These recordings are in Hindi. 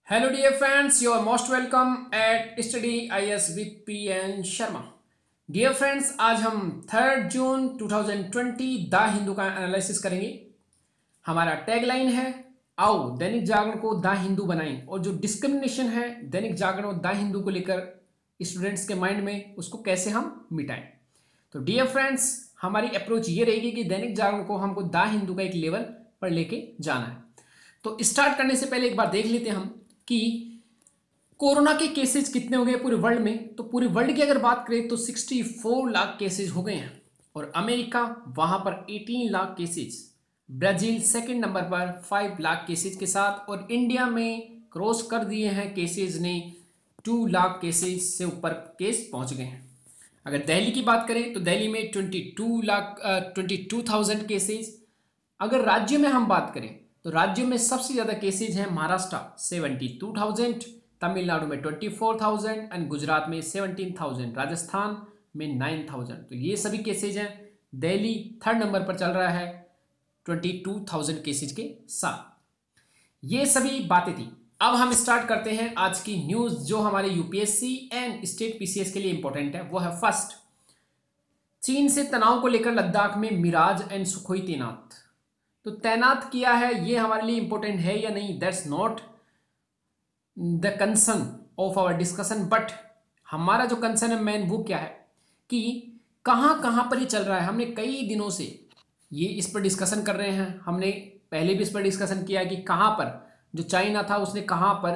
Hello dear friends, you are most welcome at Study IS with PN Sharma. Dear friends, आज हम 3 जून 2020 द हिंदू का एनालिसिस करेंगे। हमारा टैगलाइन है आओ दैनिक जागरण को द हिंदू बनाएं, और जो डिस्क्रिमिनेशन है दैनिक जागरण और द हिंदू को लेकर स्टूडेंट्स के माइंड में, उसको कैसे हम मिटाएं। तो डियर फ्रेंड्स, हमारी अप्रोच ये रहेगी कि दैनिक जागरण को हमको द हिंदू का एक लेवल पर लेके जाना है। तो स्टार्ट करने से पहले एक बार देख लेते हैं हम कि कोरोना के केसेस कितने हो गए पूरे वर्ल्ड में। तो पूरे वर्ल्ड की अगर बात करें तो 64 लाख केसेस हो गए हैं, और अमेरिका वहां पर 18 lakh cases, Brazil second number पर 5 लाख केसेस के साथ, और इंडिया में क्रॉस कर दिए हैं केसेस ने 2 लाख केसेस से ऊपर केस पहुंच गए हैं। अगर दिल्ली की बात करें तो दिल्ली में 22,000 केसेस। अगर राज्य में हम बात करें तो राज्य में सबसे ज़्यादा केसेज हैं महाराष्ट्र 72,000, तमिलनाडु में 24,000 एंड गुजरात में 17,000, राजस्थान में 9,000। तो ये सभी केसेज हैं। दिल्ली थर्ड नंबर पर चल रहा है 22,000 केसेज के साथ। ये सभी बातें थी। अब हम स्टार्ट करते हैं आज की न्यूज़, जो हमारे यूपीएससी एंड स्टेट पीसीएस के लिए इंपॉर्टेंट है। वो है फर्स्ट, चीन से तनाव को लेकर लद्दाख में मिराज एंड सुखोई तैनात। तो तैनात किया है, ये हमारे लिए इंपॉर्टेंट है या नहीं, that's not the concern of our discussion, but हमारा जो कंसर्न है मेन वो क्या है कि कहाँ कहाँ पर ये चल रहा है। हमने कई दिनों से ये इस पर डिस्कशन कर रहे हैं। हमने पहले भी इस पर डिस्कशन किया कि कहाँ पर जो चाइना था उसने कहाँ पर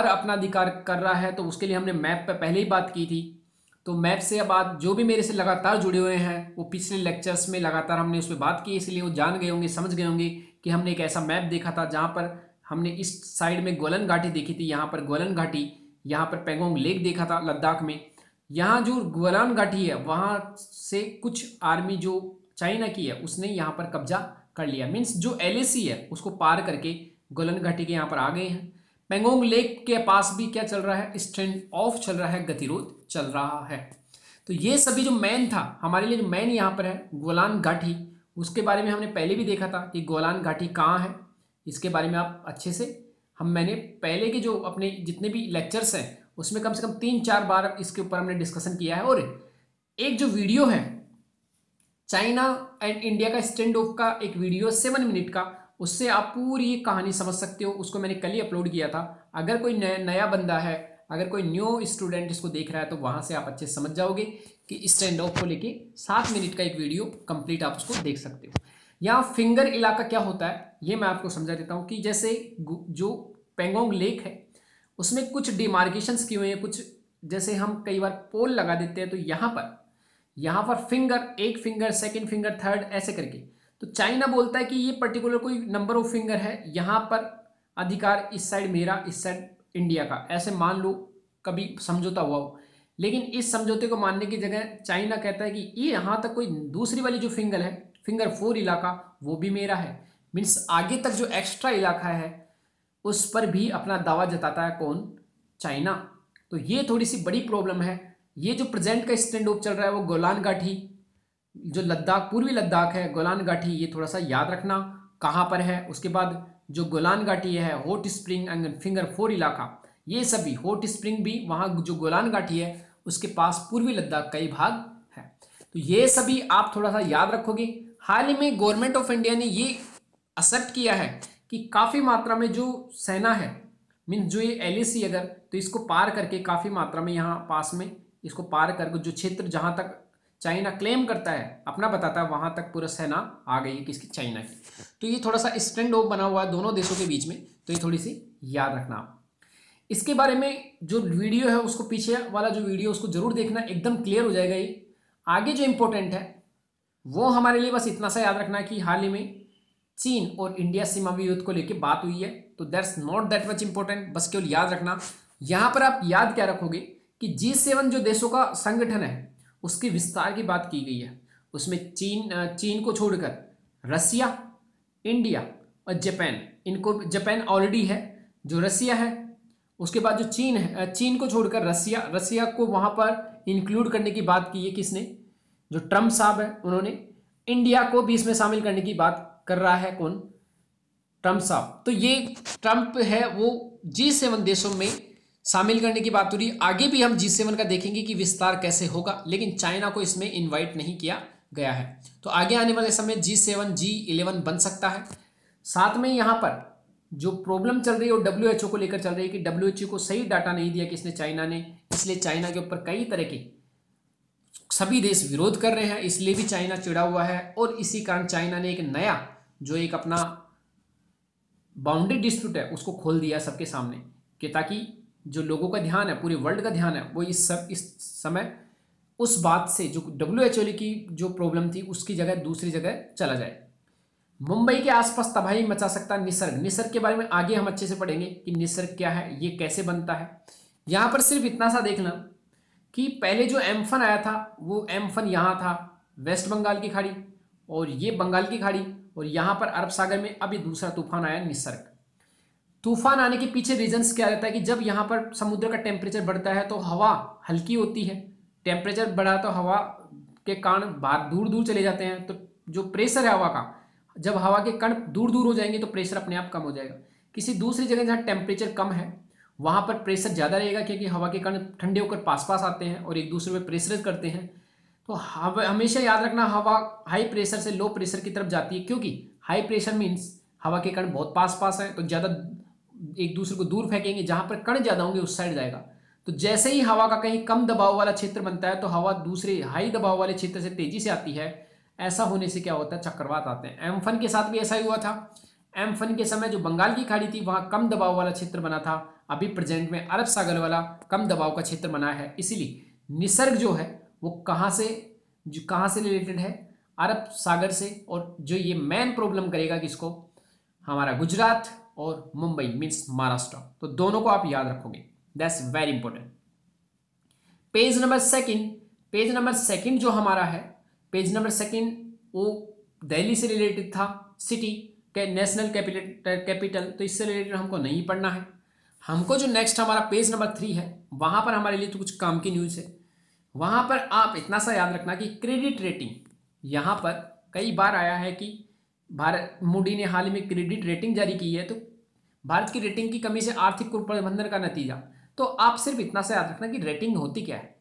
अपना अधिकार कर रहा है। तो उसके लिए हमने मैप पर पहले ही बात की थी। तो मैप से अब आज जो भी मेरे से लगातार जुड़े हुए हैं वो पिछले लेक्चर्स में लगातार हमने उस पर बात की, इसलिए वो जान गए होंगे, समझ गए होंगे कि हमने एक ऐसा मैप देखा था जहाँ पर हमने इस साइड में गोलन घाटी देखी थी, यहाँ पर गोलन घाटी, यहाँ पर पेंगोंग लेक देखा था लद्दाख में। यहाँ जो गोलन घाटी है वहाँ से कुछ आर्मी जो चाइना की है उसने यहाँ पर कब्जा कर लिया, मीन्स जो LAC है उसको पार करके गोलन घाटी के यहाँ पर आ गए हैं। पेंगोंग लेक के पास भी क्या चल रहा है, स्टैंड ऑफ चल रहा है, गतिरोध चल रहा है। तो ये सभी जो मैन था हमारे लिए, जो मैन यहाँ पर है गोलान घाटी, उसके बारे में हमने पहले भी देखा था कि गोलान घाटी कहाँ है। इसके बारे में आप अच्छे से मैंने पहले के जो अपने जितने भी लेक्चर्स हैं उसमें कम से कम 3-4 बार इसके ऊपर हमने डिस्कशन किया है। और एक जो वीडियो है चाइना एंड इंडिया का स्टैंड ऑफ का, एक वीडियो 7 मिनट का, उससे आप पूरी ये कहानी समझ सकते हो। उसको मैंने कल ही अपलोड किया था। अगर कोई नया बंदा है, अगर कोई न्यू स्टूडेंट इसको देख रहा है तो वहाँ से आप अच्छे से समझ जाओगे कि स्टैंड ऑफ को लेके 7 मिनट का एक वीडियो कंप्लीट आप उसको देख सकते हो। यहाँ फिंगर इलाका क्या होता है ये मैं आपको समझा देता हूँ कि जैसे जो पेंगोंग लेक है उसमें कुछ डिमार्केशंस किए हुए हैं, कुछ जैसे हम कई बार पोल लगा देते हैं, तो यहाँ पर फिंगर, एक फिंगर, सेकेंड फिंगर, थर्ड, ऐसे करके। तो चाइना बोलता है कि ये पर्टिकुलर कोई नंबर ऑफ फिंगर है, यहाँ पर अधिकार इस साइड मेरा, इस साइड इंडिया का, ऐसे मान लो कभी समझौता हुआ हो। लेकिन इस समझौते को मानने की जगह चाइना कहता है कि ये यहाँ तक कोई दूसरी वाली जो फिंगर है, फिंगर 4 इलाका, वो भी मेरा है। मीन्स आगे तक जो एक्स्ट्रा इलाका है उस पर भी अपना दावा जताता है कौन, चाइना। तो ये थोड़ी सी बड़ी प्रॉब्लम है। ये जो प्रेजेंट का स्टैंड ऑफ चल रहा है वो गोलान घाटी, जो लद्दाख, पूर्वी लद्दाख है, गोलान घाटी, ये थोड़ा सा याद रखना कहाँ पर है। उसके बाद जो गोलान घाटी है, हॉट स्प्रिंग एंड फिंगर 4 इलाका, ये सभी, हॉट स्प्रिंग भी वहाँ जो गोलान घाटी है उसके पास पूर्वी लद्दाख का ही भाग है। तो ये सभी आप थोड़ा सा याद रखोगे। हाल ही में गवर्नमेंट ऑफ इंडिया ने ये एक्सेप्ट किया है कि काफ़ी मात्रा में जो सेना है, मीन्स जो ये LAC, अगर तो इसको पार करके काफ़ी मात्रा में यहाँ पास में इसको पार करके जो क्षेत्र जहाँ तक चाइना क्लेम करता है, अपना बताता है, वहां तक पूरा सेना आ गई है किसकी, चाइना की। तो ये थोड़ा सा स्टैंड ऑफ बना हुआ है दोनों देशों के बीच में, तो ये थोड़ी सी याद रखना आप। इसके बारे में जो वीडियो है उसको, पीछे वाला जो वीडियो उसको जरूर देखना, एकदम क्लियर हो जाएगा ये। आगे जो इंपॉर्टेंट है वो हमारे लिए बस इतना सा याद रखना कि हाल ही में चीन और इंडिया सीमा विरोध को लेकर बात हुई है। तो that's not that much important, बस केवल याद रखना। यहाँ पर आप याद क्या रखोगे कि G7 जो देशों का संगठन है उसके विस्तार की बात की गई है। उसमें चीन को छोड़कर रसिया, इंडिया और जापान, इनको, जापान ऑलरेडी है, जो रसिया है, उसके बाद जो चीन है, चीन को छोड़कर रसिया को वहाँ पर इंक्लूड करने की बात की है किसने, जो ट्रम्प साहब है उन्होंने। इंडिया को भी इसमें शामिल करने की बात कर रहा है कौन, ट्रम्प साहब, तो ये ट्रम्प है वो G7 देशों में शामिल करने की बात हो रही है। आगे भी हम G7 का देखेंगे कि विस्तार कैसे होगा, लेकिन चाइना को इसमें इनवाइट नहीं किया गया है। तो आगे आने वाले समय G7 G11 बन सकता है। साथ में यहाँ पर जो प्रॉब्लम चल रही है वो WHO को लेकर चल रही है कि WHO को सही डाटा नहीं दिया किसने, चाइना ने, इसलिए चाइना के ऊपर कई तरह के सभी देश विरोध कर रहे हैं, इसलिए भी चाइना चिढ़ा हुआ है। और इसी कारण चाइना ने एक नया जो एक अपना बाउंड्री डिस्प्यूट है उसको खोल दिया सबके सामने, कि ताकि जो लोगों का ध्यान है, पूरे वर्ल्ड का ध्यान है, वो इस समय उस बात से जो WHO की जो प्रॉब्लम थी उसकी जगह दूसरी जगह चला जाए। मुंबई के आसपास तबाही मचा सकता निसर्ग। निसर्ग के बारे में आगे हम अच्छे से पढ़ेंगे कि निसर्ग क्या है, ये कैसे बनता है। यहाँ पर सिर्फ इतना सा देखना कि पहले जो एम्फन आया था वो एम्फन यहाँ था वेस्ट बंगाल की खाड़ी, और ये बंगाल की खाड़ी, और यहाँ पर अरब सागर में अभी दूसरा तूफान आया निसर्ग। तूफान आने के पीछे रीजंस क्या रहता है कि जब यहाँ पर समुद्र का टेम्परेचर बढ़ता है तो हवा हल्की होती है, टेम्परेचर बढ़ा तो हवा के कण बाहर दूर दूर चले जाते हैं, तो जो प्रेशर है हवा का, जब हवा के कण दूर दूर हो जाएंगे तो प्रेशर अपने आप कम हो जाएगा। किसी दूसरी जगह जहाँ टेम्परेचर कम है वहाँ पर प्रेशर ज़्यादा रहेगा, क्योंकि हवा के कण ठंडे होकर पास पास आते हैं और एक दूसरे में प्रेशर करते हैं। तो हमेशा याद रखना हवा हाई प्रेशर से लो प्रेशर की तरफ जाती है, क्योंकि हाई प्रेशर मीन्स हवा के कण बहुत पास पास हैं, तो ज़्यादा एक दूसरे को दूर फेंकेंगे, जहाँ पर कण ज़्यादा होंगे उस साइड जाएगा। तो जैसे ही हवा का कहीं कम दबाव वाला क्षेत्र बनता है तो हवा दूसरे हाई दबाव वाले क्षेत्र से तेजी से आती है। ऐसा होने से क्या होता है, चक्रवात आते हैं। एम्फन के साथ भी ऐसा ही हुआ था। एम्फन के समय जो बंगाल की खाड़ी थी वहाँ कम दबाव वाला क्षेत्र बना था, अभी प्रेजेंट में अरब सागर वाला कम दबाव का क्षेत्र बना है। इसीलिए निसर्ग जो है वो कहाँ से रिलेटेड है, अरब सागर से, और जो ये मेन प्रॉब्लम करेगा किसको, हमारा गुजरात और मुंबई मीन्स महाराष्ट्र। तो दोनों को आप याद रखोगे, that's very important. Page number second जो हमारा है, पेज नंबर सेकंड वो दिल्ली से रिलेटेड था, सिटी के नेशनल कैपिटल, तो इससे रिलेटेड हमको नहीं पढ़ना है। हमको जो नेक्स्ट हमारा पेज नंबर 3 है वहाँ पर हमारे लिए तो कुछ काम की न्यूज़ है। वहाँ पर आप इतना सा याद रखना कि क्रेडिट रेटिंग, यहाँ पर कई बार आया है कि भारत मूडी ने हाल ही में क्रेडिट रेटिंग जारी की है, तो भारत की रेटिंग की कमी से आर्थिक कुप्रबंधन का नतीजा। तो आप सिर्फ इतना सा याद रखना कि रेटिंग होती क्या है।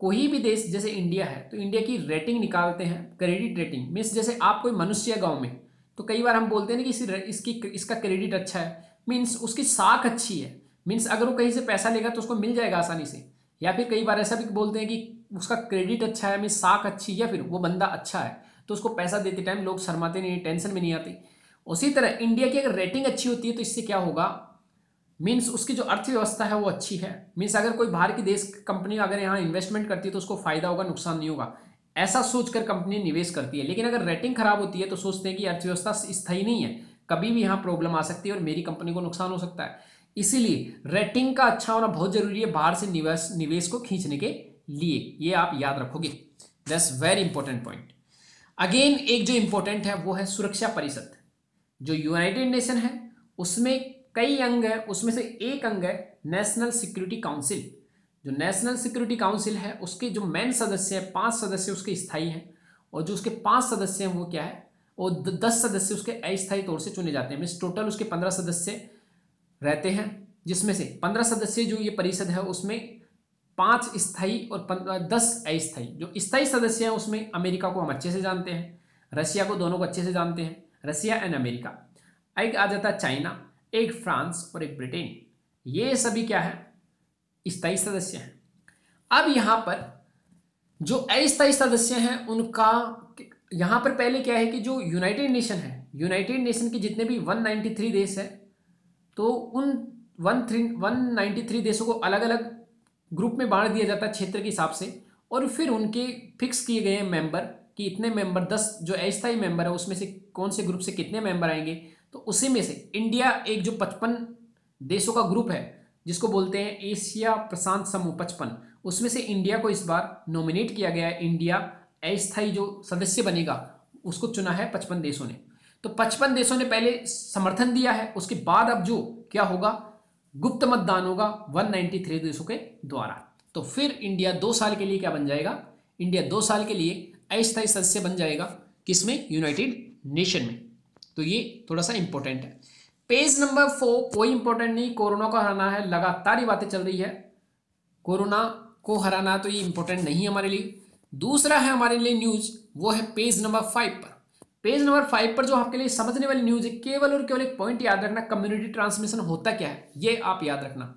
कोई भी देश जैसे इंडिया है तो इंडिया की रेटिंग निकालते हैं, क्रेडिट रेटिंग मीन्स जैसे आप कोई मनुष्य है गाँव में, तो कई बार हम बोलते हैं कि इसका क्रेडिट अच्छा है, मीन्स उसकी साख अच्छी है, मीन्स अगर वो कहीं से पैसा लेगा तो उसको मिल जाएगा आसानी से। या फिर कई बार ऐसा भी बोलते हैं कि उसका क्रेडिट अच्छा है, मीन्स साख अच्छी, या फिर वो बंदा अच्छा है तो उसको पैसा देते टाइम लोग शर्माते नहीं, टेंशन में नहीं आती। उसी तरह इंडिया की अगर रेटिंग अच्छी होती है तो इससे क्या होगा, मीन्स उसकी जो अर्थव्यवस्था है वो अच्छी है, मीन्स अगर कोई बाहर की देश कंपनी अगर यहाँ इन्वेस्टमेंट करती है तो उसको फायदा होगा, नुकसान नहीं होगा, ऐसा सोचकर कंपनी निवेश करती है। लेकिन अगर रेटिंग खराब होती है तो सोचते हैं कि अर्थव्यवस्था स्थायी नहीं है, कभी भी यहाँ प्रॉब्लम आ सकती है और मेरी कंपनी को नुकसान हो सकता है। इसीलिए रेटिंग का अच्छा होना बहुत जरूरी है बाहर से निवेश को खींचने के लिए, ये आप याद रखोगे, that's very important point. Again एक जो इंपॉर्टेंट है वो है सुरक्षा परिषद। जो यूनाइटेड नेशन है उसमें कई अंग है, उसमें से एक अंग है नेशनल सिक्योरिटी काउंसिल। जो नेशनल सिक्योरिटी काउंसिल है उसके जो मेन सदस्य हैं 5 सदस्य उसके स्थायी हैं, और जो उसके 5 सदस्य हैं वो क्या है, वो 10 सदस्य उसके अस्थायी तौर से चुने जाते हैं। मीन्स टोटल उसके 15 सदस्य रहते हैं, जिसमें से 15 सदस्य जो ये परिषद है उसमें 5 स्थायी और 10 अस्थायी। जो स्थायी सदस्य हैं उसमें अमेरिका को हम अच्छे से जानते हैं, रशिया को, दोनों को अच्छे से जानते हैं, रशिया एंड अमेरिका। एक आ जाता है चाइना, एक फ्रांस और एक ब्रिटेन, ये सभी क्या है, स्थायी सदस्य हैं। अब यहाँ पर जो अस्थायी सदस्य हैं उनका यहाँ पर पहले क्या है कि जो यूनाइटेड नेशन है, यूनाइटेड नेशन के जितने भी 193 देश हैं, तो उन 193 देशों को अलग अलग ग्रुप में बांट दिया जाता है क्षेत्र के हिसाब से, और फिर उनके फिक्स किए गए हैं मेंबर कि इतने मेंबर, 10 जो अस्थायी मेंबर है उसमें से कौन से ग्रुप से कितने मेंबर आएंगे। तो उसी में से इंडिया एक जो 55 देशों का ग्रुप है जिसको बोलते हैं एशिया प्रशांत समूह 55, उसमें से इंडिया को इस बार नॉमिनेट किया गया है। इंडिया अस्थायी जो सदस्य बनेगा उसको चुना है 55 देशों ने। तो 55 देशों ने पहले समर्थन दिया है, उसके बाद अब जो क्या होगा, गुप्त मतदान होगा 193 देशों के द्वारा। तो फिर इंडिया 2 साल के लिए क्या बन जाएगा, इंडिया 2 साल के लिए अस्थायी सदस्य बन जाएगा, किसमें, यूनाइटेड नेशन में। तो ये थोड़ा सा इंपॉर्टेंट है। पेज नंबर 4 कोई इंपॉर्टेंट नहीं, कोरोना को हराना है, लगातार ही बातें चल रही है, कोरोना को हराना, तो ये इंपॉर्टेंट नहीं है हमारे लिए। दूसरा है हमारे लिए न्यूज, वो है पेज नंबर 5 पर। पेज नंबर 5 पर जो आपके लिए समझने वाली न्यूज है, केवल और केवल एक पॉइंट याद रखना, कम्युनिटी ट्रांसमिशन होता क्या है, ये आप याद रखना।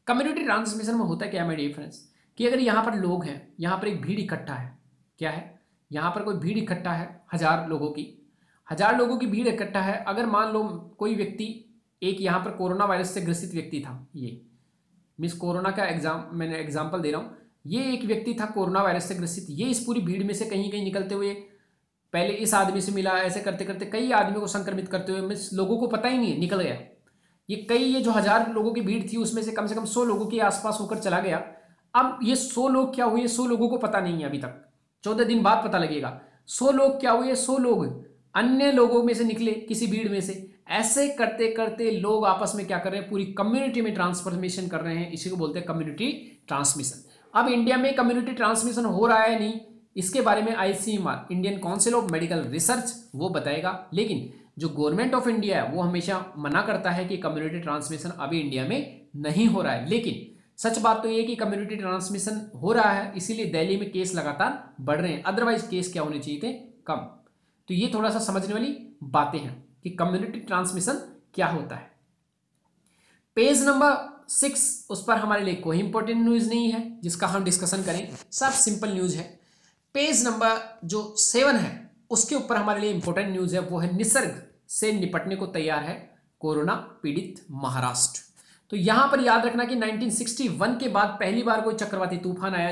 कम्युनिटी ट्रांसमिशन में होता क्या है मेरे फ्रेंड्स, कि अगर यहाँ पर लोग हैं, यहाँ पर एक भीड़ इकट्ठा है, क्या है, यहाँ पर कोई भीड़ इकट्ठा है, 1000 लोगों की, 1000 लोगों की भीड़ इकट्ठा है। अगर मान लो कोई व्यक्ति, एक यहाँ पर कोरोना वायरस से ग्रसित व्यक्ति था, ये मीन्स कोरोना का मैंने एग्जाम्पल दे रहा हूँ, ये एक व्यक्ति था कोरोना वायरस से ग्रसित, ये इस पूरी भीड़ में से कहीं कहीं निकलते हुए पहले इस आदमी से मिला, ऐसे करते करते कई आदमियों को संक्रमित करते हुए, मीन्स लोगों को पता ही नहीं है, निकल गया। ये जो 1000 लोगों की भीड़ थी उसमें से कम 100 लोगों के आसपास होकर चला गया। अब ये 100 लोग क्या हुए, 100 लोगों को पता नहीं है अभी तक, 14 दिन बाद पता लगेगा। 100 लोग क्या हुए, 100 लोग अन्य लोगों में से निकले किसी भीड़ में से। ऐसे करते करते लोग आपस में क्या कर रहे हैं, पूरी कम्युनिटी में ट्रांसफॉर्मेशन कर रहे हैं, इसी को बोलते हैं कम्युनिटी ट्रांसमिशन। अब इंडिया में कम्युनिटी ट्रांसमिशन हो रहा है नहीं, इसके बारे में ICMR, Indian council of medical research, वो बताएगा। लेकिन जो गवर्नमेंट ऑफ इंडिया है वो हमेशा मना करता है कि कम्युनिटी ट्रांसमिशन अभी इंडिया में नहीं हो रहा है। लेकिन सच बात तो ये है कि कम्युनिटी ट्रांसमिशन हो रहा है, इसीलिए दिल्ली में केस लगातार बढ़ रहे हैं, अदरवाइज केस क्या होने चाहिए थे, कम। तो ये थोड़ा सा समझने वाली बातें हैं कि कम्युनिटी ट्रांसमिशन क्या होता है। पेज नंबर 6, उस पर हमारे लिए कोई इंपॉर्टेंट न्यूज नहीं है जिसका हम डिस्कशन करें, सब सिंपल न्यूज है। पेज नंबर जो 7 है उसके ऊपर हमारे लिए इंपॉर्टेंट न्यूज है, वो है निसर्ग से निपटने को तैयार है कोरोना पीड़ित महाराष्ट्र। तो यहां पर याद रखना कि 1961 के बाद पहली बार कोई चक्रवाती तूफान आया,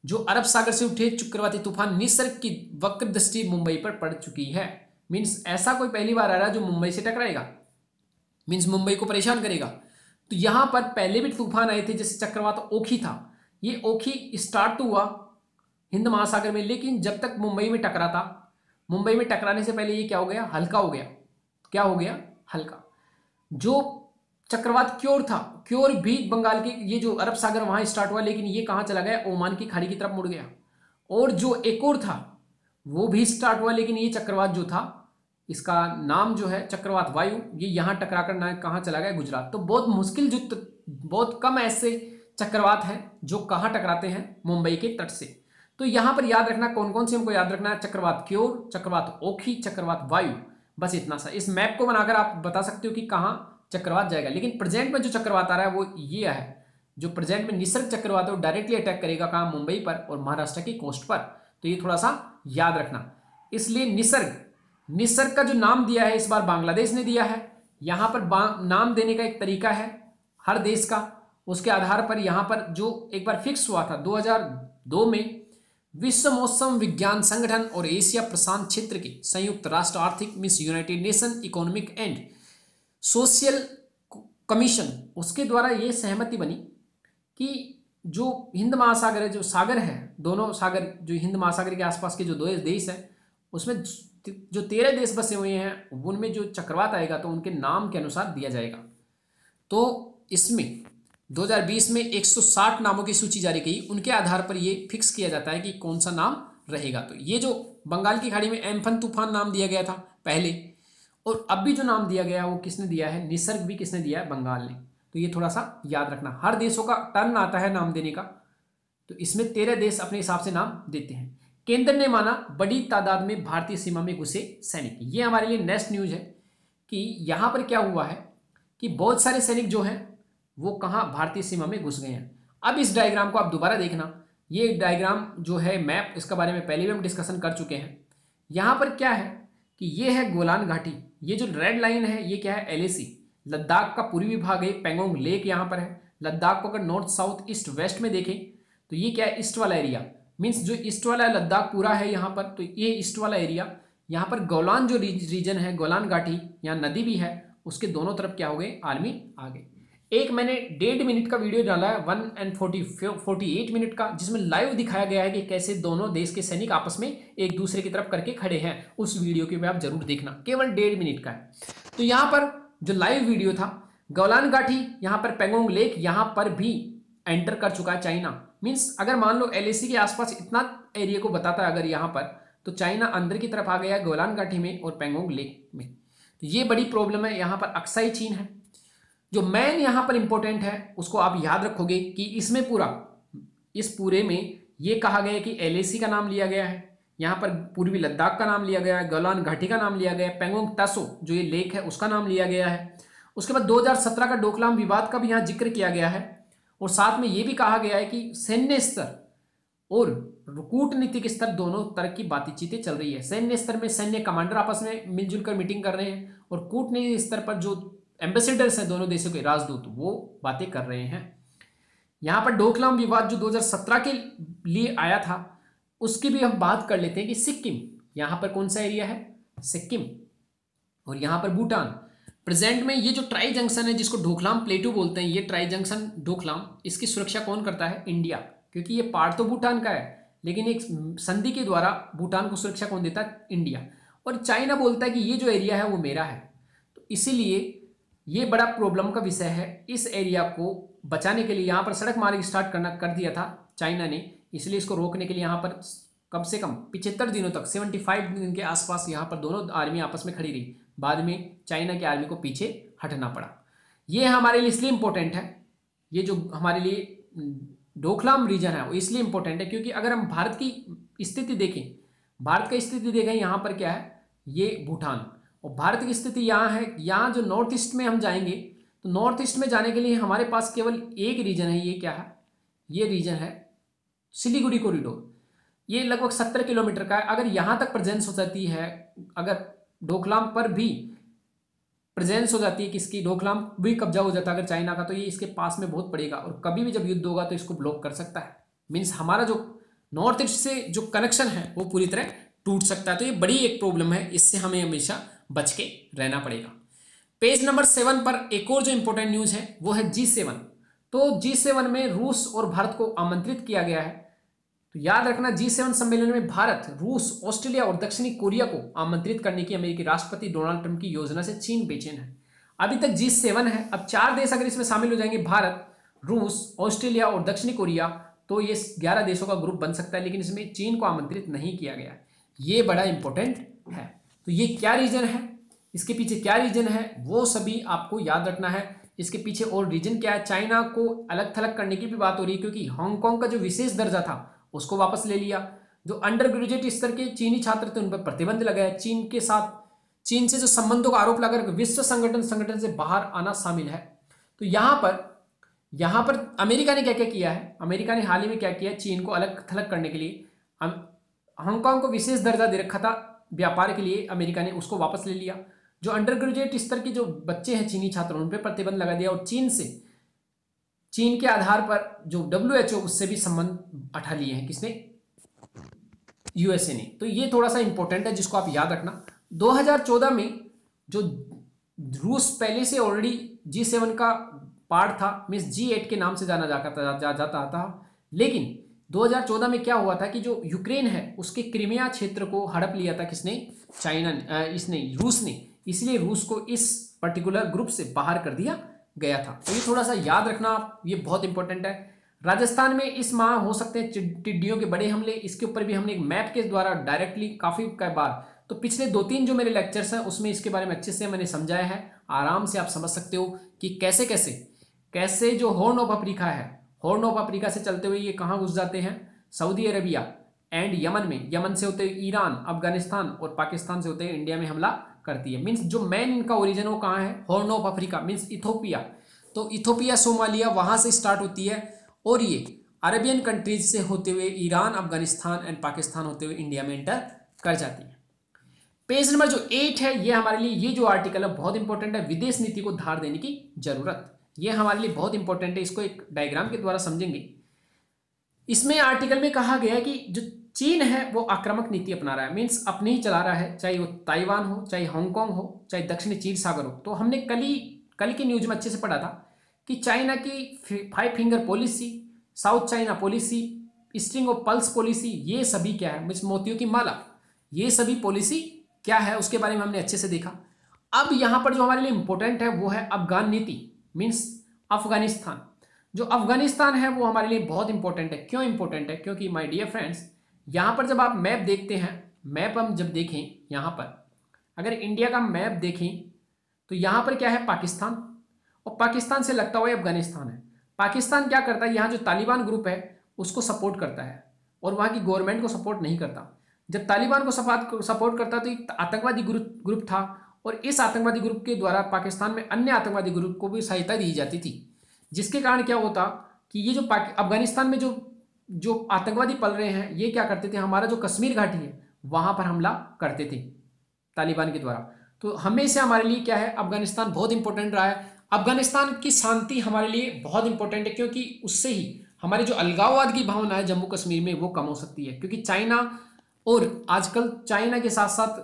जो अरब सागर से उठे चक्रवाती तूफान निसर्ग की वक्र दृष्टि मुंबई पर पड़ चुकी है। मीन्स ऐसा कोई पहली बार आ रहा है जो मुंबई से टकराएगा, मीन्स मुंबई को परेशान करेगा। तो यहां पर पहले भी तूफान आए थे, जैसे चक्रवात ओखी था, ये ओखी स्टार्ट तो हुआ हिंद महासागर में, लेकिन जब तक मुंबई में टकरा था, मुंबई में टकराने से पहले ये क्या हो गया, हल्का हो गया। क्या हो गया, हल्का। जो चक्रवात क्योर था, क्योर भी बंगाल के, ये जो अरब सागर वहां स्टार्ट हुआ, लेकिन ये कहां चला गया, ओमान की खाड़ी की तरफ मुड़ गया। और जो एक और था वो भी स्टार्ट हुआ, लेकिन ये चक्रवात जो था, इसका नाम जो है चक्रवात वायु, ये यहां टकरा कर ना कहां चला गया, गुजरात। तो बहुत मुश्किल, जो बहुत कम ऐसे चक्रवात हैं जो कहां टकराते हैं, मुंबई के तट से। तो यहां पर याद रखना कौन कौन से हमको याद रखना है, चक्रवात क्योर, चक्रवात ओखी, चक्रवात वायु, बस इतना सा। इस मैप को बनाकर आप बता सकते हो कि कहां चक्रवात जाएगा। लेकिन प्रेजेंट में जो चक्रवात आ रहा है वो ये है, जो प्रेजेंट में निसर्ग चक्रवात है वो डायरेक्टली अटैक करेगा कहां, मुंबई पर और महाराष्ट्र की कोस्ट पर। तो ये थोड़ा सा याद रखना। इसलिए निसर्ग का जो नाम दिया है इस बार बांग्लादेश ने दिया है। यहां पर नाम देने का एक तरीका है हर देश का, उसके आधार पर यहां पर जो एक बार फिक्स हुआ था 2002 में, विश्व मौसम विज्ञान संगठन और एशिया प्रशांत क्षेत्र के संयुक्त राष्ट्र आर्थिक means United nation economic and social commission, उसके द्वारा ये सहमति बनी कि जो हिंद महासागर है, जो सागर है, दोनों सागर जो हिंद महासागर के आसपास के जो दो देश हैं, उसमें जो 13 देश बसे हुए हैं, उनमें जो चक्रवात आएगा तो उनके नाम के अनुसार दिया जाएगा। तो इसमें 2020 में 160 नामों की सूची जारी की, उनके आधार पर ये फिक्स किया जाता है कि कौन सा नाम रहेगा। तो ये जो बंगाल की खाड़ी में एम्फन तूफान नाम दिया गया था पहले, और अब भी जो नाम दिया गया है वो किसने दिया है, निसर्ग भी किसने दिया है, बंगाल ने। तो ये थोड़ा सा याद रखना, हर देशों का टर्न आता है नाम देने का, तो इसमें 13 देश अपने हिसाब से नाम देते हैं। केंद्र ने माना बड़ी तादाद में भारतीय सीमा में घुसे सैनिक। ये हमारे लिए नेक्स्ट न्यूज है कि यहां पर क्या हुआ है कि बहुत सारे सैनिक जो हैं वो कहां, भारतीय सीमा में घुस गए हैं। अब इस डायग्राम को आप दोबारा देखना, ये डायग्राम जो है मैप, इसके बारे में पहले भी हम डिस्कशन कर चुके हैं। यहां पर क्या है कि ये है गोलान घाटी, ये जो रेड लाइन है ये क्या है, एलएसी, लद्दाख का पूर्वी भाग है, पेंगोंग लेक यहाँ पर है। लद्दाख को अगर नॉर्थ साउथ ईस्ट वेस्ट में देखें तो ये क्या है, ईस्ट वाला एरिया, मीन्स जो ईस्ट वाला लद्दाख पूरा है यहाँ पर, तो ये ईस्ट वाला एरिया। यहाँ पर गोलान जो रीजन है, गोलान घाटी, यहाँ नदी भी है, उसके दोनों तरफ क्या हो गए, आर्मी आ गए। एक मैंने 1.5 मिनट का वीडियो डाला है 1:48 मिनट का, जिसमें लाइव दिखाया गया है कि कैसे दोनों देश के सैनिक आपस में एक दूसरे की तरफ करके खड़े हैं। उस वीडियो के भी आप जरूर देखना, केवल 1.5 मिनट का है। तो यहाँ पर जो लाइव वीडियो था, गोलान घाटी, यहाँ पर पेंगोंग लेक, यहाँ पर भी एंटर कर चुका है चाइना। मीन्स अगर मान लो एलएसी के आसपास इतना एरिया को बताता है अगर यहाँ पर, तो चाइना अंदर की तरफ आ गया है गोलान घाटी में और पेंगोंग लेक में। तो ये बड़ी प्रॉब्लम है। यहाँ पर अक्साई चीन है। जो मेन यहाँ पर इंपॉर्टेंट है उसको आप याद रखोगे कि इसमें इस पूरे में ये कहा गया है कि एलएसी का नाम लिया गया है, यहाँ पर पूर्वी लद्दाख का नाम लिया गया है, गोलान घाटी का नाम लिया गया है, पेंगोंग तासो जो ये लेक है उसका नाम लिया गया है। उसके बाद 2017 का डोकलाम विवाद का भी यहाँ जिक्र किया गया है। और साथ में ये भी कहा गया है कि सैन्य स्तर और कूटनीतिक स्तर दोनों तरह की बातचीतें चल रही है। सैन्य स्तर में सैन्य कमांडर आपस में मिलजुल कर मीटिंग कर रहे हैं और कूटनीतिक स्तर पर जो एम्बेसडर्स हैं दोनों देशों के राजदूत वो बातें कर रहे हैं। यहाँ पर डोकलाम विवाद जो 2017 के लिए आया था उसकी भी हम बात कर लेते हैं कि सिक्किम, यहाँ पर कौन सा एरिया है, सिक्किम, और यहाँ पर भूटान। प्रेजेंट में ये जो ट्राई जंक्शन है जिसको डोकलाम प्लेटू बोलते हैं, ये ट्राई जंक्शन डोकलाम, इसकी सुरक्षा कौन करता है, इंडिया, क्योंकि ये पार्ट तो भूटान का है लेकिन एक संधि के द्वारा भूटान को सुरक्षा कौन देता है, इंडिया। और चाइना बोलता है कि ये जो एरिया है वो मेरा है। तो इसीलिए ये बड़ा प्रॉब्लम का विषय है। इस एरिया को बचाने के लिए यहाँ पर सड़क मार्ग स्टार्ट कर दिया था चाइना ने, इसलिए इसको रोकने के लिए यहाँ पर कम से कम 75 दिनों तक 75 दिन के आसपास यहाँ पर दोनों आर्मी आपस में खड़ी रही। बाद में चाइना की आर्मी को पीछे हटना पड़ा। ये हमारे लिए इसलिए इम्पोर्टेंट है, ये जो हमारे लिए डोकलाम रीजन है वो इसलिए इम्पोर्टेंट है क्योंकि अगर हम भारत की स्थिति देखें, भारत की स्थिति देखें यहाँ पर क्या है, ये भूटान, और भारत की स्थिति यहाँ है। यहाँ जो नॉर्थ ईस्ट में हम जाएंगे तो नॉर्थ ईस्ट में जाने के लिए हमारे पास केवल एक रीजन है, ये क्या है, ये रीजन है सिलीगुड़ी कॉरिडोर। ये लगभग 70 किलोमीटर का है। अगर यहाँ तक प्रेजेंस हो जाती है, अगर डोकलाम पर भी प्रेजेंस हो जाती है, किसकी, डोकलाम भी कब्जा हो जाता है अगर चाइना का, तो ये इसके पास में बहुत पड़ेगा और कभी भी जब युद्ध होगा तो इसको ब्लॉक कर सकता है। मीन्स हमारा जो नॉर्थ ईस्ट से जो कनेक्शन है वो पूरी तरह टूट सकता है। तो ये बड़ी एक प्रॉब्लम है, इससे हमें हमेशा बच के रहना पड़ेगा। पेज नंबर 7 पर एक और जो इंपॉर्टेंट न्यूज है वो है G7। तो G7 में रूस और भारत को आमंत्रित किया गया है। तो याद रखना G7 सम्मेलन में भारत, रूस, ऑस्ट्रेलिया और दक्षिणी कोरिया को आमंत्रित करने की अमेरिकी राष्ट्रपति डोनाल्ड ट्रंप की योजना से चीन बेचैन है। अभी तक G7 है, अब 4 देश अगर इसमें शामिल हो जाएंगे, भारत, रूस, ऑस्ट्रेलिया और दक्षिणी कोरिया, तो ये 11 देशों का ग्रुप बन सकता है, लेकिन इसमें चीन को आमंत्रित नहीं किया गया। ये बड़ा इंपॉर्टेंट है। तो ये क्या रीजन है, इसके पीछे क्या रीजन है, वो सभी आपको याद रखना है। इसके पीछे और रीजन क्या है, चाइना को अलग थलग करने की भी बात हो रही है क्योंकि हांगकांग का जो विशेष दर्जा था उसको वापस ले लिया। जो अंडर ग्रेजुएट स्तर के चीनी छात्र थे उन पर प्रतिबंध लगाया। चीन से जो संबंधों का आरोप लगाकर विश्व संगठन से बाहर आना शामिल है। तो यहाँ पर अमेरिका ने क्या क्या किया है, अमेरिका ने हाल ही में क्या किया, चीन को अलग थलग करने के लिए हांगकांग को विशेष दर्जा दे रखा था व्यापार के लिए, अमेरिका ने उसको वापस ले लिया। जो अंडर ग्रेजुएट स्तर के जो बच्चे हैं चीनी छात्र उन पर प्रतिबंध लगा दिया और चीन के आधार पर जो WHO उससे भी संबंध हटा लिए हैं, किसने, USA ने। तो ये थोड़ा सा इंपॉर्टेंट है जिसको आप याद रखना। 2014 में जो रूस पहले से ऑलरेडी G7 का पार्ट था, मीन्स G8 के नाम से जाना जाता था, लेकिन 2014 में क्या हुआ था कि जो यूक्रेन है उसके क्रीमिया क्षेत्र को हड़प लिया था, किसने, रूस ने। इसलिए रूस को इस पर्टिकुलर ग्रुप से बाहर कर दिया गया था। तो ये थोड़ा सा याद रखना, ये बहुत इंपॉर्टेंट है। राजस्थान में इस माह हो सकते हैं टिड्डियों के बड़े हमले, इसके ऊपर भी हमने एक मैप के द्वारा डायरेक्टली काफ़ी बार, तो पिछले 2-3 जो मेरे लेक्चर्स हैं उसमें इसके बारे में अच्छे से मैंने समझाया है। आराम से आप समझ सकते हो कि कैसे जो हॉर्न ऑफ अफ्रीका है, हॉर्न ऑफ अफ्रीका से चलते हुए ये कहाँ घुस जाते हैं, सऊदी अरबिया एंड यमन में, यमन से होते हुए ईरान, अफगानिस्तान और पाकिस्तान से होते हुए इंडिया में हमला करती है। मीन्स जो मेन इनका ओरिजिन वो कहाँ है, horn of Africa means Ethiopia. तो इथोपिया, सोमालिया वहाँ से स्टार्ट होती है और ये अरेबियन कंट्रीज से होते हुए ईरान, अफगानिस्तान एंड पाकिस्तान होते हुए इंडिया में एंटर कर जाती है। पेज नंबर जो 8 है ये हमारे लिए, ये जो आर्टिकल है बहुत इंपॉर्टेंट है, विदेश नीति को धार देने की जरूरत। ये हमारे लिए बहुत इंपॉर्टेंट है, इसको एक डायग्राम के द्वारा समझेंगे। इसमें आर्टिकल में कहा गया है कि जो चीन है वो आक्रामक नीति अपना रहा है, मीन्स अपने ही चला रहा है, चाहे वो ताइवान हो, चाहे हांगकांग हो, चाहे दक्षिणी चीन सागर हो। तो हमने कल की न्यूज में अच्छे से पढ़ा था कि चाइना की 5 finger policy, south China policy, string of pulse policy, ये सभी क्या है, मीन्स मोतियों की माला, ये सभी पॉलिसी क्या है उसके बारे में हमने अच्छे से देखा। अब यहाँ पर जो हमारे लिए इंपॉर्टेंट है वो है अफगान नीति, मीन्स अफगानिस्तान। जो अफगानिस्तान है वो हमारे लिए बहुत इंपॉर्टेंट है। क्यों इंपॉर्टेंट है, क्योंकि माय डियर फ्रेंड्स, यहाँ पर जब आप मैप देखते हैं, मैप हम जब देखें, यहाँ पर अगर इंडिया का मैप देखें तो यहाँ पर क्या है, पाकिस्तान, और पाकिस्तान से लगता हुआ अफगानिस्तान है। पाकिस्तान क्या करता है, यहाँ जो तालिबान ग्रुप है उसको सपोर्ट करता है और वहाँ की गवर्नमेंट को सपोर्ट नहीं करता। जब तालिबान को सपोर्ट करता तो एक आतंकवादी ग्रुप था, और इस आतंकवादी ग्रुप के द्वारा पाकिस्तान में अन्य आतंकवादी ग्रुप को भी सहायता दी जाती थी, जिसके कारण क्या होता कि ये जो अफगानिस्तान में जो आतंकवादी पल रहे हैं, ये क्या करते थे, हमारा जो कश्मीर घाटी है वहाँ पर हमला करते थे तालिबान के द्वारा। तो हमेशा हमारे लिए क्या है, अफगानिस्तान बहुत इंपॉर्टेंट रहा है। अफगानिस्तान की शांति हमारे लिए बहुत इंपॉर्टेंट है, क्योंकि उससे ही हमारी जो अलगाववाद की भावना है जम्मू कश्मीर में वो कम हो सकती है। क्योंकि चाइना, और आजकल चाइना के साथ साथ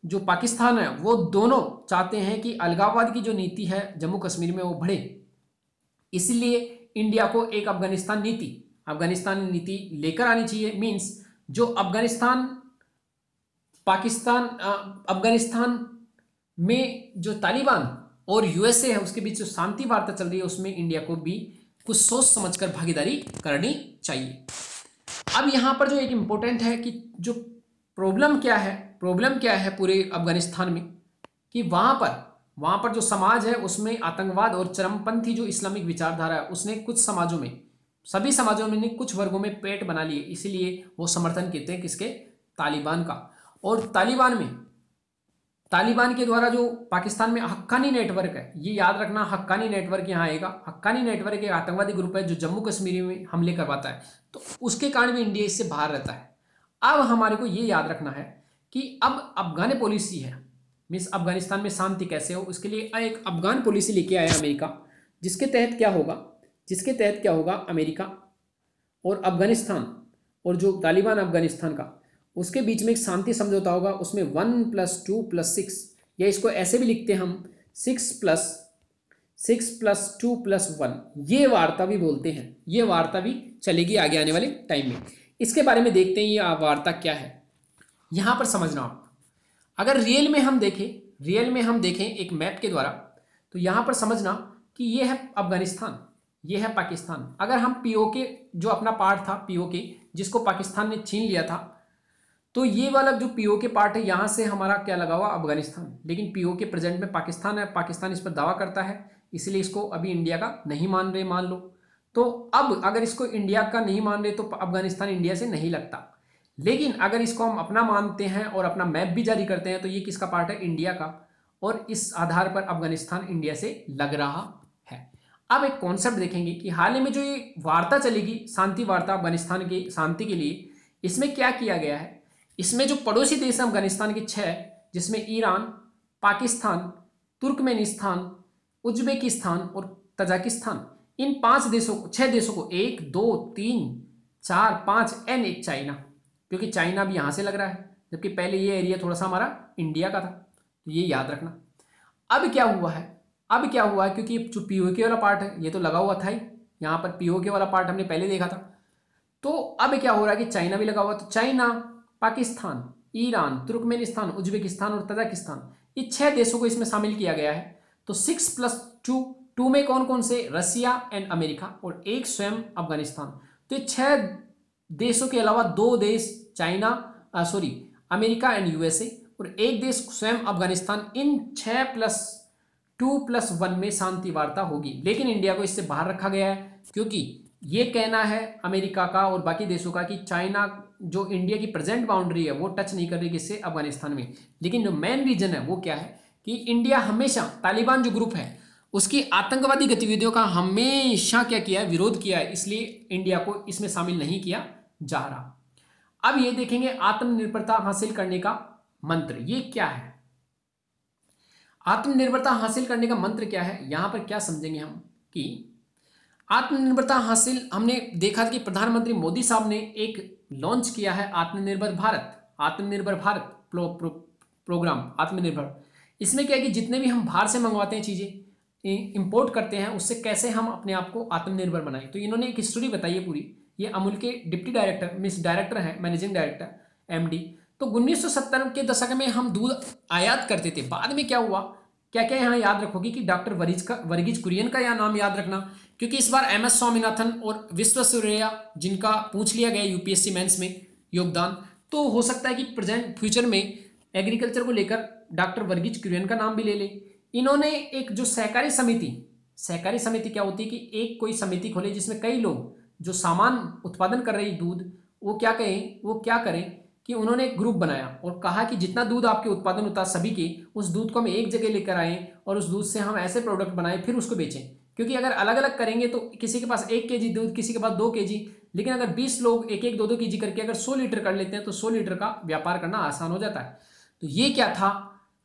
जो पाकिस्तान है, वो दोनों चाहते हैं कि अलगाववाद की जो नीति है जम्मू कश्मीर में वो बढ़े। इसलिए इंडिया को एक अफगानिस्तान नीति लेकर आनी चाहिए। मीन्स जो अफगानिस्तान में जो तालिबान और यूएसए है उसके बीच जो शांति वार्ता चल रही है, उसमें इंडिया को भी कुछ सोच समझकर भागीदारी करनी चाहिए। अब यहाँ पर जो एक इम्पोर्टेंट है कि जो प्रॉब्लम क्या है पूरे अफगानिस्तान में, कि वहाँ पर जो समाज है उसमें आतंकवाद और चरमपंथी जो इस्लामिक विचारधारा है उसने सभी समाजों में कुछ वर्गों में पेट बना लिए। इसीलिए वो समर्थन करते हैं किसके, तालिबान का। और तालिबान के द्वारा जो पाकिस्तान में हक्कानी नेटवर्क है, ये याद रखना, हक्कानी नेटवर्क यहाँ आएगा। हक्कानी नेटवर्क एक आतंकवादी ग्रुप है जो जम्मू कश्मीर में हमले करवाता है, तो उसके कारण भी इंडिया इससे बाहर रहता है। अब हमारे को ये याद रखना है कि अब अफगान पॉलिसी है, मीन्स अफगानिस्तान में शांति कैसे हो, उसके लिए एक अफगान पॉलिसी लेके आया अमेरिका, जिसके तहत क्या होगा, अमेरिका और अफगानिस्तान और जो तालिबान अफगानिस्तान का, उसके बीच में एक शांति समझौता होगा। उसमें 1+2+6, या इसको ऐसे भी लिखते हैं हम 6+2+1, ये वार्ता भी बोलते हैं। ये वार्ता भी चलेगी आगे आने वाले टाइम में। इसके बारे में देखते हैं ये वार्ता क्या है। यहाँ पर समझना आप, अगर रियल में हम देखें एक मैप के द्वारा, तो यहाँ पर समझना कि ये है अफगानिस्तान, ये है पाकिस्तान। अगर हम पीओके जो अपना पार्ट था, पीओके जिसको पाकिस्तान ने छीन लिया था, तो ये वाला जो पीओके पार्ट है यहाँ से हमारा क्या लगा हुआ, अफगानिस्तान। लेकिन पीओके प्रेजेंट में पाकिस्तान है, पाकिस्तान इस पर दावा करता है, इसलिए इसको अभी इंडिया का नहीं मान रहे, मान लो। तो अब अगर इसको इंडिया का नहीं मान रहे तो अफगानिस्तान इंडिया से नहीं लगता। लेकिन अगर इसको हम अपना मानते हैं और अपना मैप भी जारी करते हैं तो ये किसका पार्ट है, इंडिया का, और इस आधार पर अफगानिस्तान इंडिया से लग रहा है। अब एक कॉन्सेप्ट देखेंगे कि हाल ही में जो ये वार्ता चलेगी, शांति वार्ता अफगानिस्तान की शांति के लिए, इसमें क्या किया गया है। इसमें जो पड़ोसी देश हैं अफगानिस्तान के 6, जिसमें ईरान, पाकिस्तान, तुर्कमेनिस्तान, उज्बेकिस्तान और तजाकिस्तान, इन 6 देशों को 1, 2, 3, 4, 5 एंड एक चाइना, क्योंकि चाइना भी यहाँ से लग रहा है, जबकि पहले ये एरिया थोड़ा सा हमारा इंडिया का था, तो ये याद रखना। अब क्या हुआ है, क्योंकि जो पीओके वाला पार्ट है ये तो लगा हुआ था ही, यहाँ पर पीओके वाला पार्ट हमने पहले देखा था। तो अब क्या हो रहा है कि चाइना भी लगा हुआ, तो China, Pakistan, Iran, Turkmenistan, Uzbekistan और तजाकिस्तान, ये 6 देशों को इसमें शामिल किया गया है। तो 6+2 में कौन कौन से, रसिया एंड अमेरिका और एक स्वयं अफगानिस्तान। तो ये 6 देशों के अलावा 2 देश अमेरिका एंड यूएसए और एक देश स्वयं अफगानिस्तान, इन 6+2+1 में शांति वार्ता होगी। लेकिन इंडिया को इससे बाहर रखा गया है, क्योंकि ये कहना है अमेरिका का और बाकी देशों का कि चाइना जो इंडिया की प्रेजेंट बाउंड्री है वो टच नहीं कर रही किससे, अफगानिस्तान में। लेकिन जो मेन रीजन है वो क्या है कि इंडिया हमेशा तालिबान जो ग्रुप है उसकी आतंकवादी गतिविधियों का हमेशा क्या किया है, विरोध किया है, इसलिए इंडिया को इसमें शामिल नहीं किया जा रहा। अब ये देखेंगे आत्मनिर्भरता हासिल करने का मंत्र, ये क्या है, आत्मनिर्भरता हासिल करने का मंत्र क्या है। यहां पर क्या समझेंगे हम कि आत्मनिर्भरता हासिल, हमने देखा कि प्रधानमंत्री मोदी साहब ने एक लॉन्च किया है आत्मनिर्भर भारत प्रोग्राम आत्मनिर्भर। इसमें क्या है कि जितने भी हम बाहर से मंगवाते हैं चीज़ें, इंपोर्ट करते हैं, उससे कैसे हम अपने आप को आत्मनिर्भर बनाएं। तो इन्होंने एक हिस्ट्री बताई है पूरी। ये अमूल के डिप्टी डायरेक्टर मीन्स डायरेक्टर हैं, मैनेजिंग डायरेक्टर एमडी। तो 1970 के दशक में हम दूध आयात करते थे। बाद में क्या हुआ, क्या क्या यहाँ याद रखोगे कि डॉक्टर वर्गीज कुरियन का यहाँ नाम याद रखना, क्योंकि इस बार एमएस स्वामीनाथन और विश्वेश्वरैया जिनका पूछ लिया गया यूपीएससी मेंस में योगदान, तो हो सकता है कि प्रेजेंट फ्यूचर में एग्रीकल्चर को लेकर डॉक्टर वर्गीज कुरियन का नाम भी ले ले, इन्होंने एक जो सहकारी समिति क्या होती है कि एक कोई समिति खोले जिसमें कई लोग जो सामान उत्पादन कर रही दूध, वो क्या करें कि उन्होंने एक ग्रुप बनाया और कहा कि जितना दूध आपके उत्पादन होता है सभी के, उस दूध को हम एक जगह लेकर आएँ और उस दूध से हम ऐसे प्रोडक्ट बनाएं फिर उसको बेचें। क्योंकि अगर अलग अलग करेंगे तो किसी के पास 1 kg दूध, किसी के पास 2 kg, लेकिन अगर 20 लोग 1-1 2-2 kg करके अगर 100 लीटर कर लेते हैं तो 100 लीटर का व्यापार करना आसान हो जाता है। तो ये क्या था,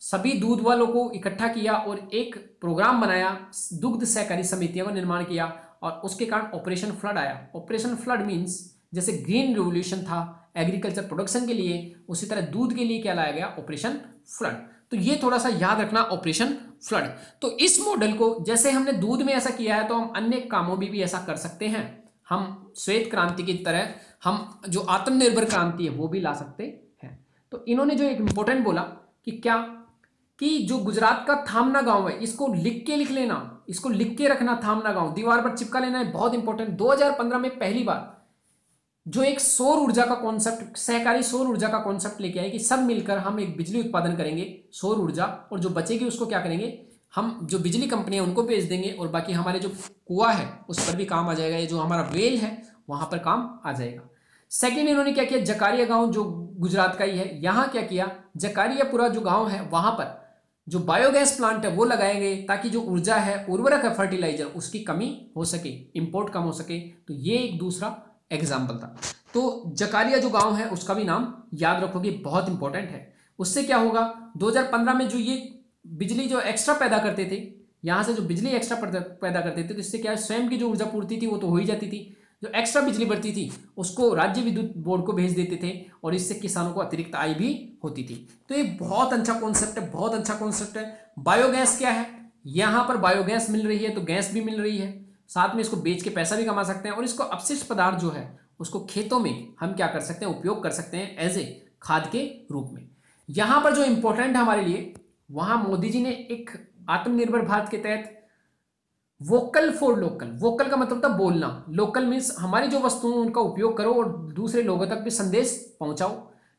सभी दूध वालों को इकट्ठा किया और एक प्रोग्राम बनाया, दुग्ध सहकारी समितियों का निर्माण किया और उसके कारण ऑपरेशन फ्लड आया। ऑपरेशन फ्लड मीन्स जैसे ग्रीन रिवोल्यूशन था एग्रीकल्चर प्रोडक्शन के लिए, उसी तरह दूध के लिए क्या लाया गया, ऑपरेशन फ्लड। तो ये थोड़ा सा याद रखना, ऑपरेशन फ्लड। तो इस मॉडल को जैसे हमने दूध में ऐसा किया है तो हम अन्य कामों में भी ऐसा कर सकते हैं। हम श्वेत क्रांति की तरह हम जो आत्मनिर्भर क्रांति है वो भी ला सकते हैं। तो इन्होंने जो एक इंपॉर्टेंट बोला कि क्या कि जो गुजरात का थामना गांव है इसको लिख लेना, इसको लिख के रखना, थामना गांव दीवार पर चिपका लेना है, बहुत इंपॉर्टेंट। 2015 में पहली बार जो एक सौर ऊर्जा का कॉन्सेप्ट, सहकारी सौर ऊर्जा का कॉन्सेप्ट लेके आए कि सब मिलकर हम एक बिजली उत्पादन करेंगे सौर ऊर्जा, और जो बचेगी उसको क्या करेंगे, हम जो बिजली कंपनियां उनको बेच देंगे और बाकी हमारे जो कुआं है उस पर भी काम आ जाएगा, ये जो हमारा वेल है वहां पर काम आ जाएगा। सेकेंड इन्होंने क्या किया, जकारिया गांव जो गुजरात का ही है, यहां क्या किया, जकारियापुरा जो गांव है वहां पर जो बायोगैस प्लांट है वो लगाए गए ताकि जो ऊर्जा है, उर्वरक है, फर्टिलाइजर, उसकी कमी हो सके, इंपोर्ट कम हो सके। तो ये एक दूसरा एग्जाम्पल था। तो जकारिया जो गांव है उसका भी नाम याद रखोगे, बहुत इंपॉर्टेंट है। उससे क्या होगा, 2015 में जो ये बिजली जो एक्स्ट्रा पैदा करते थे, यहां से जो बिजली एक्स्ट्रा पैदा करते थे, तो इससे क्या है, स्वयं की जो ऊर्जा पूर्ति थी वो तो हो ही जाती थी, जो एक्स्ट्रा बिजली बढ़ती थी उसको राज्य विद्युत बोर्ड को भेज देते थे और इससे किसानों को अतिरिक्त आय भी होती थी। तो ये बहुत अच्छा कॉन्सेप्ट है, बहुत अच्छा कॉन्सेप्ट है। बायोगैस क्या है, यहां पर बायोगैस मिल रही है तो गैस भी मिल रही है, साथ में इसको बेच के पैसा भी कमा सकते हैं और इसको अपशिष्ट पदार्थ जो है उसको खेतों में हम क्या कर सकते हैं, उपयोग कर सकते हैं एज ए खाद के रूप में। यहां पर जो इंपॉर्टेंट है हमारे लिए, वहां मोदी जी ने एक आत्मनिर्भर भारत के तहत वोकल फॉर लोकल, वोकल का मतलब था बोलना, लोकल मीन्स हमारी जो वस्तुएं उनका उपयोग करो और दूसरे लोगों तक भी संदेश पहुंचाओ,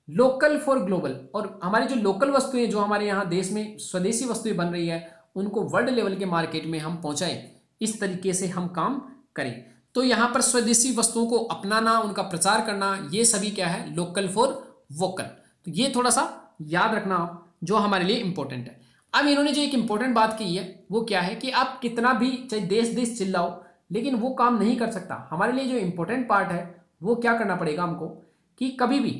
लोकल फॉर ग्लोबल, और हमारी जो लोकल वस्तुएं जो हमारे यहाँ देश में स्वदेशी वस्तुएं बन रही है उनको वर्ल्ड लेवल के मार्केट में हम पहुंचाएं, इस तरीके से हम काम करें। तो यहाँ पर स्वदेशी वस्तुओं को अपनाना, उनका प्रचार करना, ये सभी क्या है, लोकल फॉर वोकल। तो ये थोड़ा सा याद रखना जो हमारे लिए इंपॉर्टेंट है। अब इन्होंने जो एक इंपॉर्टेंट बात की है वो क्या है कि आप कितना भी चाहे देश देश चिल्लाओ लेकिन वो काम नहीं कर सकता। हमारे लिए जो इंपॉर्टेंट पार्ट है वो क्या करना पड़ेगा हमको कि कभी भी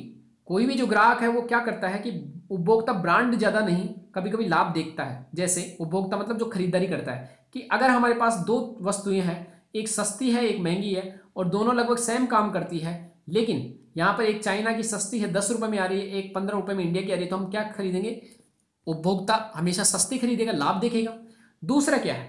कोई भी जो ग्राहक है वो क्या करता है कि उपभोक्ता ब्रांड ज़्यादा नहीं, कभी कभी लाभ देखता है। जैसे उपभोक्ता मतलब जो खरीदारी करता है कि अगर हमारे पास दो वस्तुएं हैं, एक सस्ती है एक महंगी है और दोनों लगभग सेम काम करती है, लेकिन यहाँ पर एक चाइना की सस्ती है 10 रुपये में आ रही है, एक 15 रुपये में इंडिया की आ रही है, तो हम क्या खरीदेंगे, उपभोक्ता हमेशा सस्ती खरीदेगा, लाभ देखेगा। दूसरा क्या है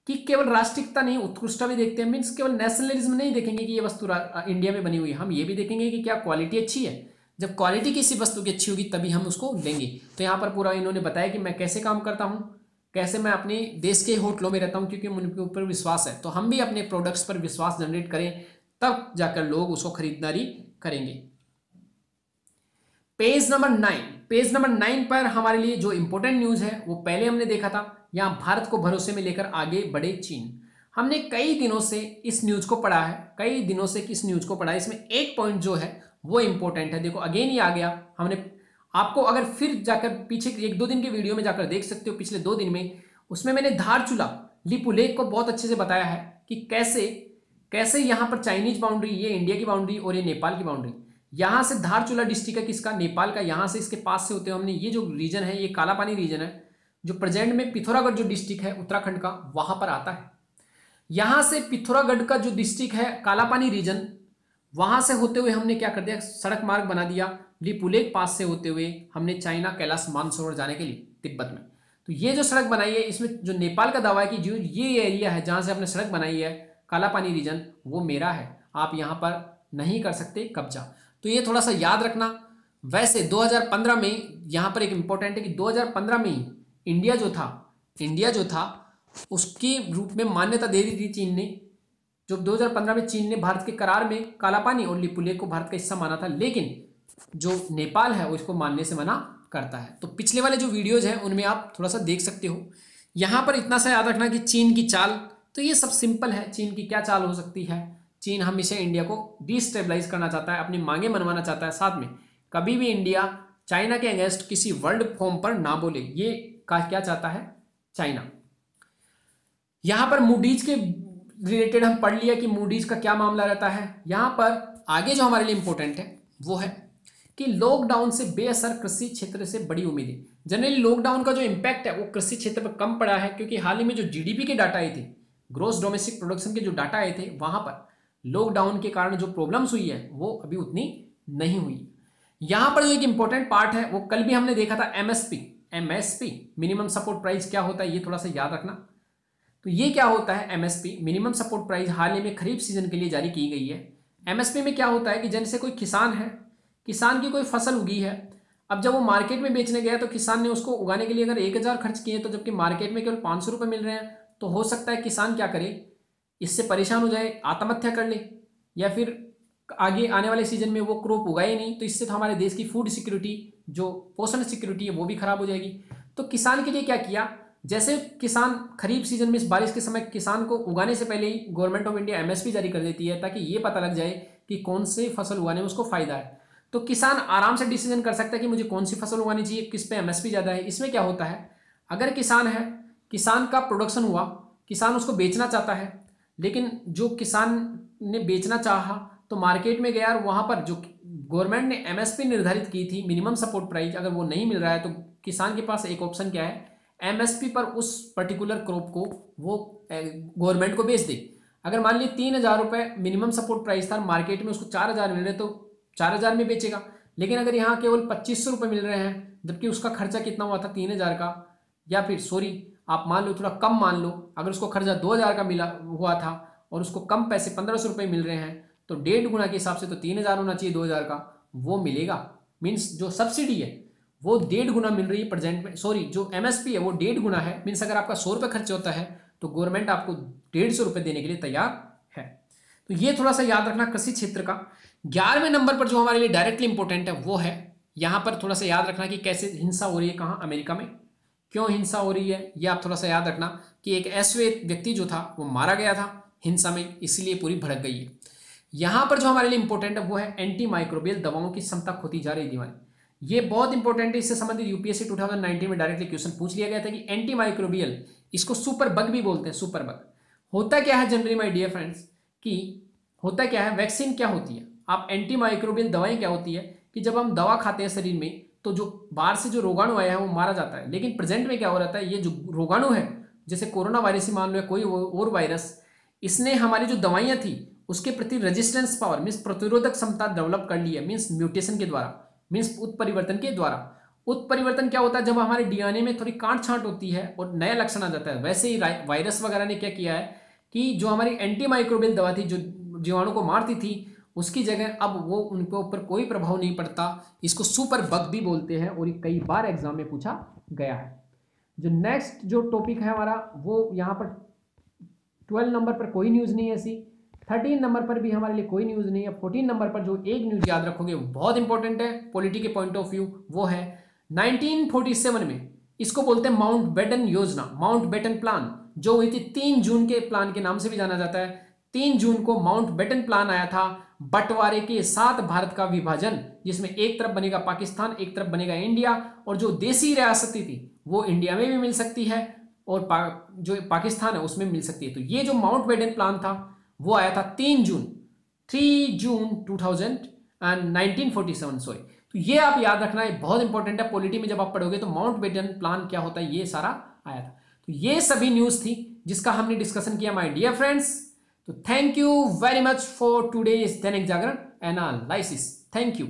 कि केवल राष्ट्रिकता नहीं उत्कृष्टता भी देखते हैं, मीन्स केवल नेशनलिज्म नहीं देखेंगे कि ये वस्तु इंडिया में बनी हुई है, हम ये भी देखेंगे कि क्या क्वालिटी अच्छी है। जब क्वालिटी किसी वस्तु की अच्छी होगी तभी हम उसको लेंगे। तो यहाँ पर पूरा इन्होंने बताया कि मैं कैसे काम करता हूँ, कैसे मैं अपने देश के होटलों में रहता हूँ क्योंकि उनके ऊपर विश्वास है। तो हम भी अपने प्रोडक्ट्स पर विश्वास जनरेट करें तब जाकर लोग उसको खरीदारी करेंगे। पेज नंबर 9 पर हमारे लिए जो इंपॉर्टेंट न्यूज है वो पहले हमने देखा था, यहाँ भारत को भरोसे में लेकर आगे बढ़े चीन। हमने कई दिनों से इस न्यूज को पढ़ा है, इसमें एक पॉइंट जो है वो इंपॉर्टेंट है। देखो अगेन ही आ गया, हमने आपको अगर फिर जाकर पीछे 1-2 दिन के वीडियो में जाकर देख सकते हो, पिछले 2 दिन में, उसमें मैंने धारचूला लिपुलेख को बहुत अच्छे से बताया है कि कैसे यहाँ पर चाइनीज बाउंड्री, ये इंडिया की बाउंड्री और ये नेपाल की बाउंड्री, यहाँ से धारचूला डिस्ट्रिक्ट है किसका, नेपाल का, यहाँ से इसके पास से होते हुए हमने ये जो रीजन है ये कालापानी रीजन है जो प्रेजेंट में पिथौरागढ़ जो डिस्ट्रिक्ट है उत्तराखंड का वहां पर आता है। यहाँ से पिथौरागढ़ का जो डिस्ट्रिक्ट है कालापानी रीजन, वहां से होते हुए हमने क्या कर दिया, सड़क मार्ग बना दिया, लिपुलेख पास से होते हुए हमने चाइना कैलाश मानसरोवर जाने के लिए तिब्बत में। तो ये जो सड़क बनाई है इसमें जो नेपाल का दावा है कि जो ये एरिया है जहां से हमने सड़क बनाई है कालापानी रीजन वो मेरा है, आप यहाँ पर नहीं कर सकते कब्जा। तो ये थोड़ा सा याद रखना। वैसे 2015 में यहाँ पर एक इंपॉर्टेंट है कि 2015 में ही इंडिया जो था उसके रूप में मान्यता दे दी थी चीन ने। जो 2015 में चीन ने भारत के करार में कालापानी और लिपुलेख को भारत का हिस्सा माना था, लेकिन जो नेपाल है वो इसको मानने से मना करता है। तो पिछले वाले जो वीडियोज हैं उनमें आप थोड़ा सा देख सकते हो यहाँ पर इतना सा याद रखना कि चीन की चाल, तो ये सब सिंपल है। चीन की क्या चाल हो सकती है? चीन हमेशा इंडिया को डिस्टेबलाइज करना चाहता है, अपनी मांगे मनवाना चाहता है, साथ में कभी भी इंडिया चाइना के अगेंस्ट किसी वर्ल्ड फॉर्म पर ना बोले, ये क्या चाहता है चाइना। यहां पर मूडीज के रिलेटेड हम पढ़ लिया कि मूडीज का क्या मामला रहता है। यहां पर आगे जो हमारे लिए इंपॉर्टेंट है वो है कि लॉकडाउन से बेअसर कृषि क्षेत्र से बड़ी उम्मीदें। जनरली लॉकडाउन का जो इम्पैक्ट है वो कृषि क्षेत्र पर कम पड़ा है, क्योंकि हाल ही में जो जीडीपी के डाटा आए थे, ग्रोस डोमेस्टिक प्रोडक्शन के जो डाटा आए थे, वहां पर लॉकडाउन के कारण जो प्रॉब्लम्स हुई है वो अभी उतनी नहीं हुई। यहां पर जो एक इंपॉर्टेंट पार्ट है वो कल भी हमने देखा था, एमएसपी मिनिमम सपोर्ट प्राइस क्या होता है, ये थोड़ा सा याद रखना। तो ये क्या होता है एमएसपी मिनिमम सपोर्ट प्राइस, हाल ही में खरीफ सीजन के लिए जारी की गई है। एमएसपी में क्या होता है कि जैसे कोई किसान है, किसान की कोई फसल उगी है, अब जब वो मार्केट में बेचने गया तो किसान ने उसको उगाने के लिए अगर 1000 खर्च किए, तो जबकि मार्केट में केवल 500 रुपये मिल रहे हैं, तो हो सकता है किसान क्या करे, इससे परेशान हो जाए, आत्महत्या कर ले, या फिर आगे आने वाले सीजन में वो क्रॉप उगाए नहीं, तो इससे तो हमारे देश की फूड सिक्योरिटी, जो पोषण सिक्योरिटी है, वो भी खराब हो जाएगी। तो किसान के लिए क्या किया, जैसे किसान खरीफ सीजन में इस बारिश के समय किसान को उगाने से पहले ही गवर्नमेंट ऑफ इंडिया एमएसपी जारी कर देती है, ताकि ये पता लग जाए कि कौन से फसल उगाने में उसको फायदा है। तो किसान आराम से डिसीजन कर सकता है कि मुझे कौन सी फसल उगानी चाहिए, किस पे एमएसपी ज़्यादा है। इसमें क्या होता है, अगर किसान है, किसान का प्रोडक्शन हुआ, किसान उसको बेचना चाहता है, लेकिन जो किसान ने बेचना चाहा तो मार्केट में गया और वहाँ पर जो गवर्नमेंट ने एमएसपी निर्धारित की थी, मिनिमम सपोर्ट प्राइस, अगर वो नहीं मिल रहा है तो किसान के पास एक ऑप्शन क्या है, एमएसपी पर उस पर्टिकुलर क्रॉप को वो गवर्नमेंट को बेच दे। अगर मान लीजिए 3000 रुपये मिनिमम सपोर्ट प्राइस था, मार्केट में उसको 4000 मिल रहे, तो 4000 में बेचेगा। लेकिन अगर यहाँ केवल 2500 रुपये मिल रहे हैं, जबकि उसका खर्चा कितना हुआ था 3000 का, या फिर सॉरी आप मान लो थोड़ा कम मान लो, अगर उसको खर्चा 2000 का मिला हुआ था और उसको कम पैसे 1500 रुपये मिल रहे हैं, तो 1.5 गुना के हिसाब से तो 3000 होना चाहिए 2000 का, वो मिलेगा। मीन्स जो सब्सिडी है वो 1.5 गुना मिल रही है प्रेजेंट में, सॉरी जो एमएसपी है वो 1.5 गुना है। मीन्स अगर आपका 100 रुपये खर्च होता है तो गवर्नमेंट आपको 150 रुपये देने के लिए तैयार है। तो ये थोड़ा सा याद रखना कृषि क्षेत्र का। 11वें नंबर पर जो हमारे लिए डायरेक्टली इंपॉर्टेंट है वो है, यहाँ पर थोड़ा सा याद रखना कि कैसे हिंसा हो रही है, कहाँ, अमेरिका में क्यों हिंसा हो रही है, ये आप थोड़ा सा याद रखना कि एक ऐसे व्यक्ति जो था वो मारा गया था हिंसा में, इसलिए पूरी भड़क गई है। यहाँ पर जो हमारे लिए इंपॉर्टेंट है वो है एंटी माइक्रोबियल दवाओं की क्षमता खोती जा रही दीवानी। ये बहुत इंपॉर्टेंट है, इससे संबंधित यूपीएससी 2019 में डायरेक्टली क्वेश्चन पूछ लिया गया था कि एंटी माइक्रोबियल, इसको सुपर बग भी बोलते हैं, सुपर बग होता क्या है जनरली माय डियर फ्रेंड्स, कि होता क्या है, वैक्सीन क्या होती है, आप एंटी माइक्रोबियल दवाएं क्या होती है कि जब हम दवा खाते हैं शरीर में तो जो बाहर से जो रोगाणु आया है वो मारा जाता है। लेकिन प्रेजेंट में क्या हो रहा है, ये जो रोगाणु है, जैसे कोरोना वायरस ही मान लो या कोई और वायरस, इसने हमारी जो दवाइयाँ थी उसके प्रति रेजिस्टेंस पावर मीन्स प्रतिरोधक क्षमता डेवलप कर ली है, मीन्स म्यूटेशन के द्वारा, मीन्स उत्परिवर्तन के द्वारा। उत्परिवर्तन क्या होता है, जब हमारे डीएनए में थोड़ी काट छांट होती है और नया लक्षण आ जाता है। वैसे ही वायरस वगैरह ने क्या किया है कि जो हमारी एंटी माइक्रोबियल दवा थी जो जीवाणु को मारती थी, उसकी जगह अब वो उनके ऊपर कोई प्रभाव नहीं पड़ता। इसको सुपर बग भी बोलते हैं और ये कई बार एग्जाम में पूछा गया है। जो नेक्स्ट जो टॉपिक है हमारा वो यहाँ पर 12 नंबर पर कोई न्यूज़ नहीं है ऐसी, 13 नंबर पर भी हमारे लिए कोई न्यूज़ नहीं है। 14 नंबर पर जो एक न्यूज़ याद रखोगे वो बहुत इंपॉर्टेंट है पॉलिटी के पॉइंट ऑफ व्यू, वो है 1947 में इसको बोलते हैं माउंट बेटन योजना, माउंट बेटन प्लान, जो हुई थी 3 जून के प्लान के नाम से भी जाना जाता है। 3 जून को माउंट बेटन प्लान आया था, बंटवारे के साथ भारत का विभाजन, जिसमें एक तरफ बनेगा पाकिस्तान, एक तरफ बनेगा इंडिया, और जो देसी रियासतें थी वो इंडिया में भी मिल सकती है और जो पाकिस्तान है उसमें मिल सकती है। तो ये जो माउंट बेटन प्लान था वो आया था 3 जून 1947 सॉरी। तो ये आप याद रखना है, बहुत इंपॉर्टेंट है पॉलिटी में जब आप पढ़ोगे तो माउंट बेटन प्लान क्या होता है ये सारा आया था। तो ये सभी न्यूज़ थी जिसका हमने डिस्कशन किया माय डियर फ्रेंड्स। तो thank you very much for today's Dainik Jagran analysis. Thank you.